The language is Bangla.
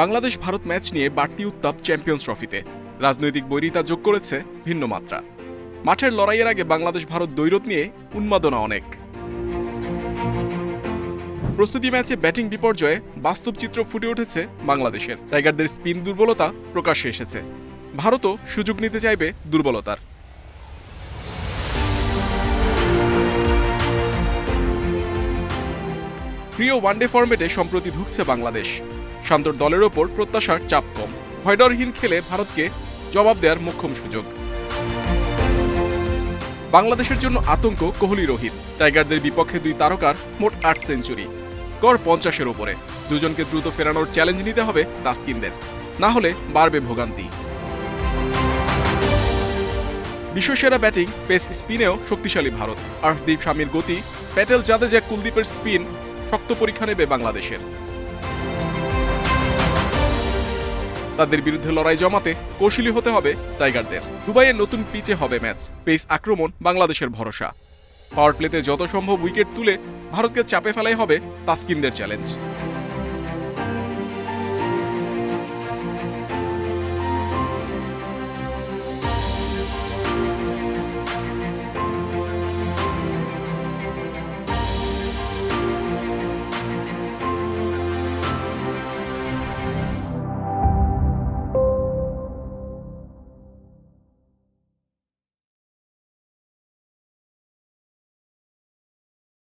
বাংলাদেশ ভারত ম্যাচ নিয়ে বাড়তি উত্তাপ চ্যাম্পিয়ন্স ট্রফিতে। রাজনৈতিক বৈরিতা যোগ করেছে ভিন্ন মাত্রা। মাঠের লড়াইয়ের আগে বাংলাদেশ ভারত দ্বৈরথ নিয়ে উন্মাদনা অনেক। প্রস্তুতি ম্যাচে ব্যাটিং বিপর্যয়ে বাস্তব চিত্র ফুটে উঠেছে বাংলাদেশের। টাইগারদের স্পিন দুর্বলতা প্রকাশ্যে এসেছে। ভারতও সুযোগ নিতে চাইবে দুর্বলতার। প্রিয় ওয়ানডে ফরম্যাটে সম্প্রতি ঢুকছে বাংলাদেশ। শান্তর দলের ওপর প্রত্যাশার চাপ কম। ভয়ডরহীন খেলে ভারতকে জবাব দেওয়ার মোক্ষম সুযোগ। বাংলাদেশের জন্য আতঙ্ক কোহলি রোহিত। টাইগারদের বিপক্ষে দুই তারকার মোট ৮ সেঞ্চুরি, গড় ৫০-এর ওপরে। দুজনকে দ্রুত ফেরানোর চ্যালেঞ্জ নিতে হবে তাসকিনদের, না হলে বাড়বে ভোগান্তি। বিশ্বসেরা ব্যাটিং, পেস স্পিনেও শক্তিশালী ভারত। আর্শদীপ স্বামীর গতি, প্যাটেল জাদেজা কুলদীপের স্পিন শক্ত পরীক্ষা নেবে বাংলাদেশের। তাদের বিরুদ্ধে লড়াই জমাতে কৌশলী হতে হবে টাইগারদের। দুবাইয়ের নতুন পিচে হবে ম্যাচ। পেস আক্রমণ বাংলাদেশের ভরসা। পাওয়ার প্লেতে যত সম্ভব উইকেট তুলে ভারতকে চাপে ফেলাই হবে তাসকিনদের চ্যালেঞ্জ।